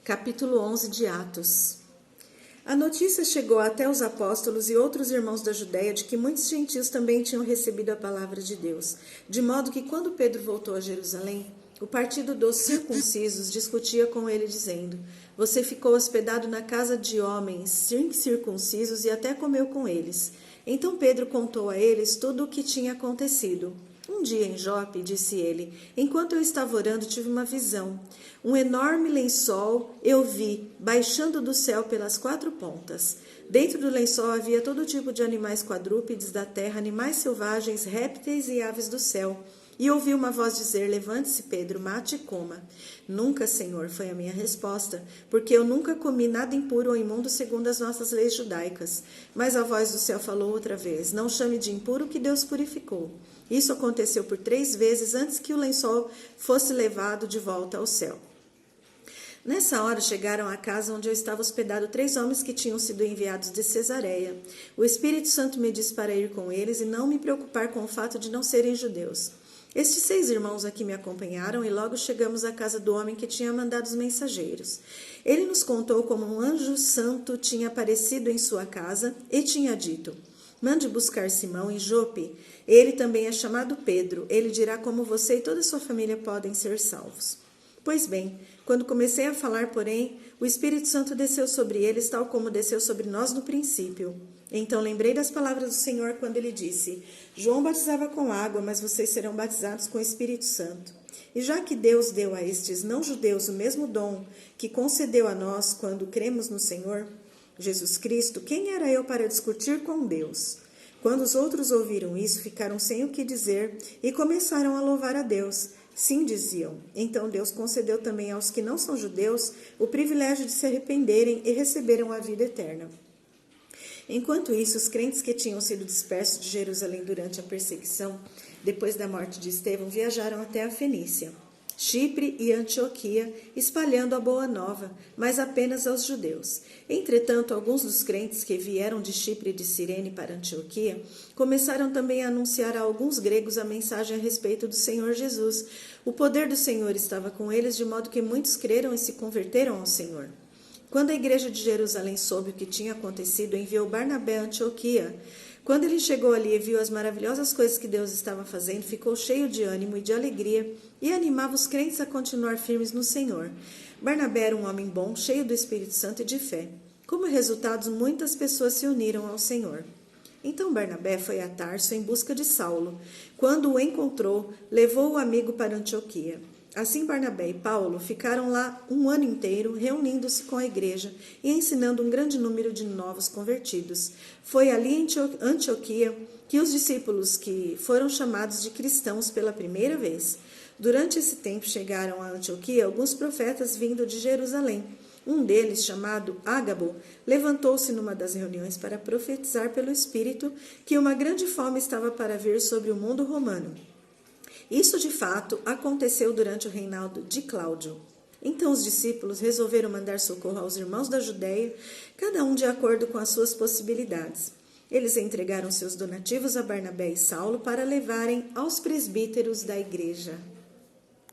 Capítulo 11 de Atos. A notícia chegou até os apóstolos e outros irmãos da Judéia de que muitos gentios também tinham recebido a palavra de Deus, de modo que quando Pedro voltou a Jerusalém, o partido dos circuncisos discutia com ele dizendo: "Você ficou hospedado na casa de homens incircuncisos e até comeu com eles." Então Pedro contou a eles tudo o que tinha acontecido. "Um dia em Jope," disse ele, "enquanto eu estava orando, tive uma visão. Um enorme lençol eu vi, baixando do céu pelas 4 pontas. Dentro do lençol havia todo tipo de animais quadrúpedes da terra, animais selvagens, répteis e aves do céu. E ouvi uma voz dizer: 'Levante-se, Pedro, mate e coma.' 'Nunca, Senhor,' foi a minha resposta, porque eu nunca comi nada impuro ou imundo segundo as nossas leis judaicas. Mas a voz do céu falou outra vez: 'Não chame de impuro o que Deus purificou.' Isso aconteceu por 3 vezes antes que o lençol fosse levado de volta ao céu. Nessa hora chegaram à casa onde eu estava hospedado 3 homens que tinham sido enviados de Cesareia. O Espírito Santo me disse para ir com eles e não me preocupar com o fato de não serem judeus. Estes 6 irmãos aqui me acompanharam e logo chegamos à casa do homem que tinha mandado os mensageiros. Ele nos contou como um anjo santo tinha aparecido em sua casa e tinha dito: 'Mande buscar Simão em Jope. Ele também é chamado Pedro. Ele dirá como você e toda a sua família podem ser salvos.' Pois bem, quando comecei a falar, porém, o Espírito Santo desceu sobre eles, tal como desceu sobre nós no princípio. Então lembrei das palavras do Senhor quando ele disse: 'João batizava com água, mas vocês serão batizados com o Espírito Santo.' E já que Deus deu a estes não-judeus o mesmo dom que concedeu a nós quando cremos no Senhor Jesus Cristo, quem era eu para discutir com Deus?" Quando os outros ouviram isso, ficaram sem o que dizer e começaram a louvar a Deus. "Sim," diziam, "então Deus concedeu também aos que não são judeus o privilégio de se arrependerem e receberam a vida eterna." Enquanto isso, os crentes que tinham sido dispersos de Jerusalém durante a perseguição, depois da morte de Estevão, viajaram até a Fenícia, Chipre e Antioquia, espalhando a boa nova, mas apenas aos judeus. Entretanto, alguns dos crentes que vieram de Chipre e de Cirene para Antioquia começaram também a anunciar a alguns gregos a mensagem a respeito do Senhor Jesus. O poder do Senhor estava com eles, de modo que muitos creram e se converteram ao Senhor. Quando a igreja de Jerusalém soube o que tinha acontecido, enviou Barnabé a Antioquia. Quando ele chegou ali e viu as maravilhosas coisas que Deus estava fazendo, ficou cheio de ânimo e de alegria e animava os crentes a continuar firmes no Senhor. Barnabé era um homem bom, cheio do Espírito Santo e de fé. Como resultado, muitas pessoas se uniram ao Senhor. Então Barnabé foi a Tarso em busca de Saulo. Quando o encontrou, levou o amigo para Antioquia. Assim Barnabé e Paulo ficaram lá 1 ano inteiro, reunindo-se com a igreja e ensinando um grande número de novos convertidos. Foi ali em Antioquia que os discípulos que foram chamados de cristãos pela primeira vez. Durante esse tempo chegaram a Antioquia alguns profetas vindo de Jerusalém. Um deles, chamado Ágabo, levantou-se numa das reuniões para profetizar pelo Espírito que uma grande fome estava para vir sobre o mundo romano. Isso, de fato, aconteceu durante o reinado de Cláudio. Então os discípulos resolveram mandar socorro aos irmãos da Judéia, cada um de acordo com as suas possibilidades. Eles entregaram seus donativos a Barnabé e Saulo para levarem aos presbíteros da igreja.